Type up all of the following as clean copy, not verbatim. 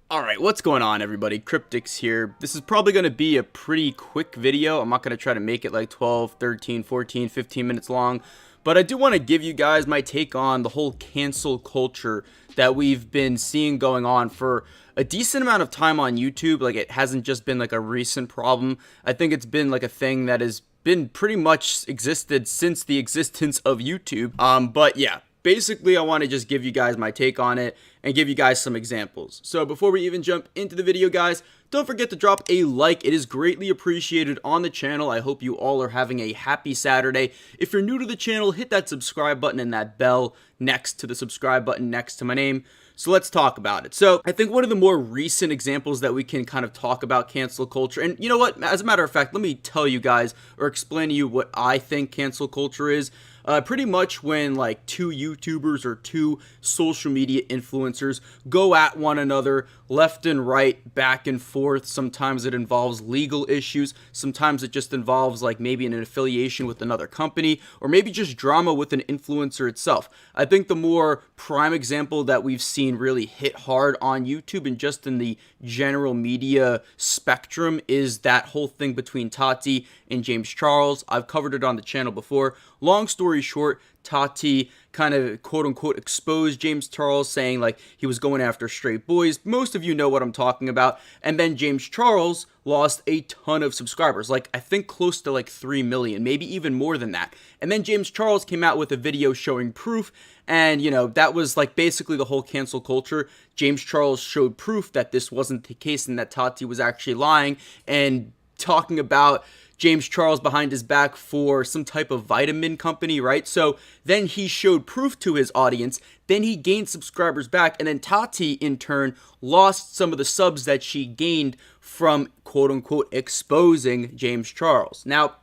Alright, what's going on everybody? Cryptics here. This is probably going to be a pretty quick video. I'm not going to try to make it like 12, 13, 14, 15 minutes long. But I do want to give you guys my take on the whole cancel culture that we've been seeing going on for a decent amount of time on YouTube. Like, it hasn't just been like a recent problem. I think it's been like a thing that has been pretty much existed since the existence of YouTube. But yeah. Basically, I want to just give you guys my take on it and give you guys some examples. So before we even jump into the video, guys, don't forget to drop a like. It is greatly appreciated on the channel. I hope you all are having a happy Saturday. If you're new to the channel, hit that subscribe button and that bell next to the subscribe button next to my name. So let's talk about it. So I think one of the more recent examples that we can kind of talk about cancel culture, and you know what, as a matter of fact, let me tell you guys or explain to you what I think cancel culture is. Pretty much when like two YouTubers or two social media influencers go at one another left and right, back and forth. Sometimes it involves legal issues. Sometimes it just involves like maybe an affiliation with another company, or maybe just drama with an influencer itself. I think the more prime example that we've seen really hit hard on YouTube and just in the general media spectrum is that whole thing between Tati and James Charles. I've covered it on the channel before. Long story short, Tati kind of quote-unquote exposed James Charles, saying like he was going after straight boys. Most of you know what I'm talking about. And then James Charles lost a ton of subscribers, like I think close to like 3 million, maybe even more than that. And then James Charles came out with a video showing proof, and you know, that was like basically the whole cancel culture. James Charles showed proof that this wasn't the case and that Tati was actually lying, and talking about James Charles behind his back for some type of vitamin company, right? So then he showed proof to his audience, then he gained subscribers back, and then Tati in turn lost some of the subs that she gained from quote-unquote exposing James Charles. Now,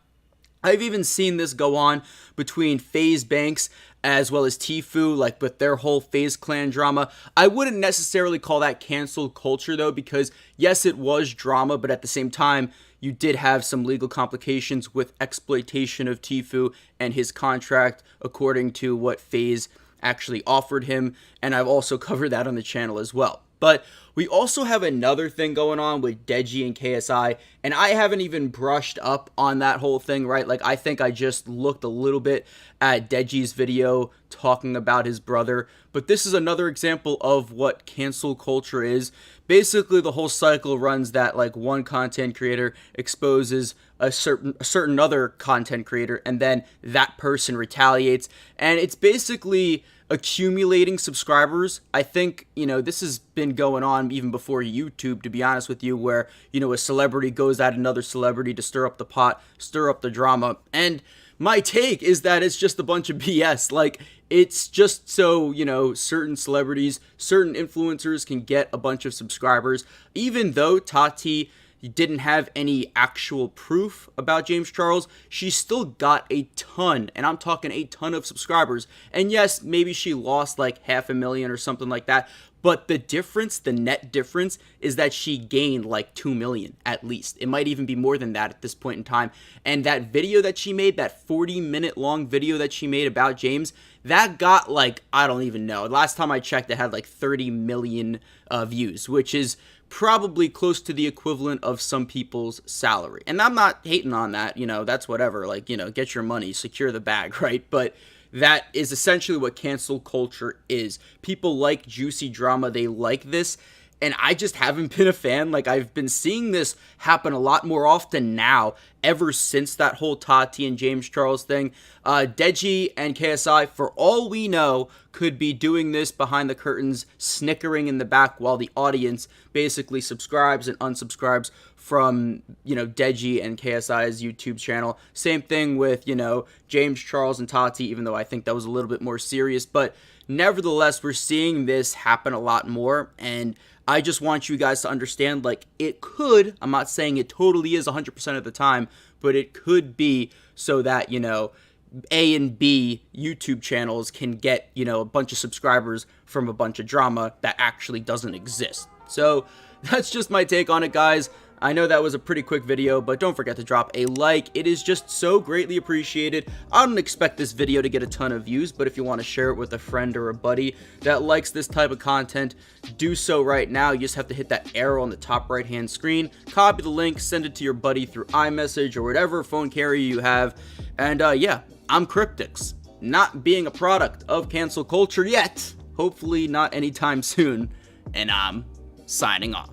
I've even seen this go on between FaZe Banks as well as Tfue, like with their whole FaZe Clan drama. I wouldn't necessarily call that cancel culture though, because yes, it was drama, but at the same time, you did have some legal complications with exploitation of Tfue and his contract according to what FaZe actually offered him, and I've also covered that on the channel as well. But we also have another thing going on with Deji and KSI, and I haven't even brushed up on that whole thing, right? Like, I think I just looked a little bit at Deji's video talking about his brother, but this is another example of what cancel culture is. Basically, the whole cycle runs that like one content creator exposes a certain other content creator, and then that person retaliates, and it's basically accumulating subscribers. I think, you know, this has been going on even before YouTube, to be honest with you, where, you know, a celebrity goes at another celebrity to stir up the pot, stir up the drama. And my take is that it's just a bunch of BS. Like, it's just so, you know, certain celebrities, certain influencers can get a bunch of subscribers. Even though Tati didn't have any actual proof about James Charles, she still got a ton, and I'm talking a ton of subscribers. And yes, maybe she lost like 500,000 or something like that, but the difference, the net difference, is that she gained like 2 million at least. It might even be more than that at this point in time. And that video that she made, that 40-minute long video that she made about James, that got like, I don't even know. Last time I checked, it had like 30 million views, which is probably close to the equivalent of some people's salary. And I'm not hating on that, you know, that's whatever, like, you know, get your money, secure the bag, right? But that is essentially what cancel culture is. People like juicy drama, they like this, and I just haven't been a fan. Like, I've been seeing this happen a lot more often now, ever since that whole Tati and James Charles thing. Deji and KSI, for all we know, could be doing this behind the curtains, snickering in the back while the audience basically subscribes and unsubscribes from, you know, Deji and KSI's YouTube channel. Same thing with, you know, James Charles and Tati, even though I think that was a little bit more serious. But nevertheless, we're seeing this happen a lot more, and I just want you guys to understand, like, it could, I'm not saying it totally is 100% of the time, but it could be so that, you know, A and B YouTube channels can get, you know, a bunch of subscribers from a bunch of drama that actually doesn't exist. So that's just my take on it, guys. I know that was a pretty quick video, but don't forget to drop a like. It is just so greatly appreciated. I don't expect this video to get a ton of views, but if you want to share it with a friend or a buddy that likes this type of content, do so right now. You just have to hit that arrow on the top right hand screen, copy the link, send it to your buddy through iMessage or whatever phone carrier you have. And yeah, I'm Cryptix, not being a product of cancel culture yet, hopefully not anytime soon, and I'm signing off.